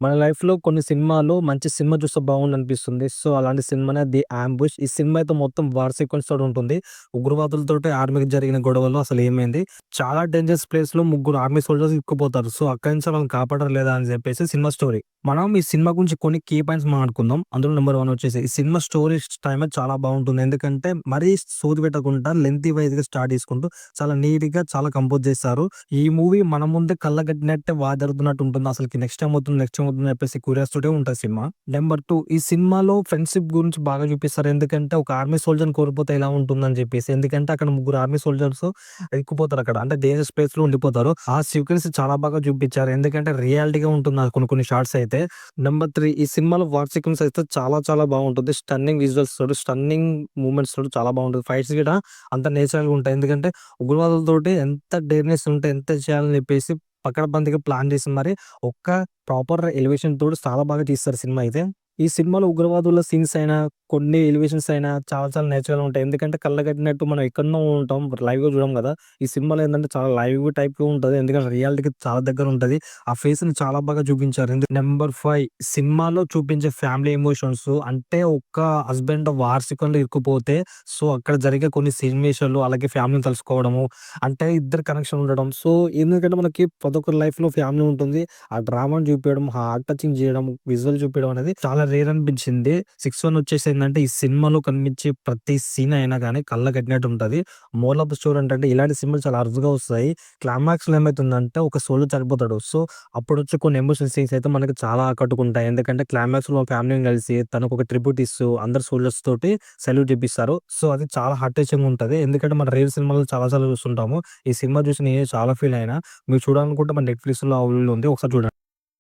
మన లైఫ్‌లో కొన్ని సినిమాలు మంచి సినిమా చూస్తే బాగుండనిపిస్తుంది. సో, అలాంటి సినిమానే 'ది అంబుష్'. ఈ సినిమా అయితే మొత్తం వార్ సీక్వెన్స్ తోటి ఉంటుంది. ఉగ్రవాదులతోటి ఆర్మీకి జరిగిన గొడవలో అసలేమైంది? చాలా డేంజరస్ ప్లేస్‌లో ముగ్గురు ఆర్మీ సోల్జర్స్ ఇరుక్కుపోతారు. సో, అక్కడి నుంచి వాళ్ళని కాపాడారా లేదా అని చెప్పేసి సినిమా స్టోరీ. మనం ఈ సినిమా గురించి కొన్ని కీ పాయింట్స్ మాట్లాడుకుందాం. అందులో నెంబర్ 1 వచ్చేసి ఈ సినిమా స్టోరీ టైమే చాలా బాగుంటుంది. ఎందుకంటే మరీ సోది పెట్టకుండా లెంగ్తీ వైస్‌గా స్టార్ట్ చేసుకుంటూ చాలా నీట్‌గా చాలా కంపోజ్ చేశారు. ఈ మూవీ మన ముందే కళ్ళగట్టినట్టే జరుగుతున్నట్టు ఉంటుంది. అసలకి నెక్స్ట్ ఏమవుతుంది, నెక్స్ట్ ఏమవుతుంది అని చెప్పేసి క్యూరియాసిటీ‌తోటే ఉంటది సినిమా. నెంబర్ 2 ఈ సినిమాలో ఫ్రెండ్‌షిప్ గురించి బాగా చూపిస్తారు. ఎందుకంటే ఒక ఆర్మీ సోల్జర్‌ని కోల్పోతే ఎలా ఉంటుందని చెప్పేసి. ఎందుకంటే అక్కడ ముగ్గురు ఆర్మీ సోల్జర్స్ ఎక్కిపోతారక్కడ. అంటే డేంజరస్ ప్లేస్‌లో ఉండిపోతారు. ఆ సీక్వెన్స్ చాలా బాగా చూపించారు. ఎందుకంటే రియాలిటీగా ఉంటుంది కొన్ని కొన్ని షాట్స్ అయితే. నెంబర్ 3 ఈ సినిమాలో వార్ సీక్వెన్స్ అయితే చాలా చాలా బాగుంటుంది. స్టన్నింగ్ విజువల్స్ తోటి, స్టన్నింగ్ మూవ్‌మెంట్స్ తోటి చాలా బాగుంటది. ఫైట్స్ గిట అంత నేచురల్‌గా ఉంటాయి. ఎందుకంటే ఉగ్రవాదులతోటి ఎంత డేర్‌నెస్ ఉంటే ఎంత చేయాలని చెప్పేసి పకడ్బందీగా ప్లాన్ చేసి మరి ఒక్క ప్రాపర్ ఎలివేషన్ తోటి చాలా బాగా తీస్తారు సినిమా అయితే. ఈ సినిమాలో ఉగ్రవాదుల సీన్స్ అయినా, కొన్ని ఎలివేషన్స్ అయినా చాలా చాలా నేచురల్‌గా ఉంటాయి. ఎందుకంటే కళ్ళకట్టినట్టు మనం ఎక్కడనో ఉంటాం. లైవ్‌గా చూడం గదా! ఈ సినిమాలో ఏందంటే చాలా లైవ్ టైప్‌గా ఉంటది. ఎందుకంటే రియాలిటీకి చాలా దగ్గర ఉంటది. ఆ ఫేస్‌ని చాలా బాగా చూపించారు. నెంబర్ 5 సినిమాలో చూపించే ఫ్యామిలీ ఎమోషన్స్ అంటే ఒక హస్బెండ్ వార్ సిక్వెన్స్‌లో ఇరుక్కుపోతే సో, అక్కడ జరిగే కొన్ని సన్నివేశాలు అలాగే ఫ్యామిలీని కలుసుకోవడము అంటే ఇద్దరు కనెక్షన్ ఉండడం. సో, ఎందుకంటే మనకి ప్రతి ఒక్కరి లైఫ్‌లో ఫ్యామిలీ ఉంటుంది. ఆ డ్రామాని చూపియడం, హార్ట్ టచింగ్ చేయడం, విజువల్ చూపియడం అనేది చాలా రేర్ అనిపించింది. 6 వచ్చేసి ఏందంటే ఈ సినిమాలో కనిపించే ప్రతి సీన్ అయినా గాని కళ్ళకట్టినట్టు ఉంటది. మోరల్ ఆఫ్ ద స్టోరీ ఏంటంటే ఇలాంటి సినిమాలు చాలా అరుదుగా వస్తాయి. క్లైమాక్స్‌లో ఏమైతుందంటే ఒక సోల్జర్ చనిపోతాడు. సో, అప్పుడొచ్చే కొన్ని ఎమోషనల్ సీన్స్ అయితే మనకి చాలా ఆకట్టుకుంటాయి. ఎందుకంటే క్లైమాక్స్‌లో ఫ్యామిలీని కలిసి తనకొక ట్రిబ్యూట్ ఇస్తూ అందరు సోల్జర్స్ తోటి సెల్యూట్ చేపిస్తారు. సో, అది చాలా హార్ట్ టచింగ్ ఉంటది. ఎందుకంటే మన రేర్ సినిమాలు చాలా సార్లు చూస్తుంటాము. ఈ సినిమా చూసి నేను చాలా ఫీల్ అయినా. మీరు చూడాలనుకుంటే మన నెట్‌ఫ్లిక్స్‌లో అవైలబుల్ ఉంది. ఒకసారి చూడండి.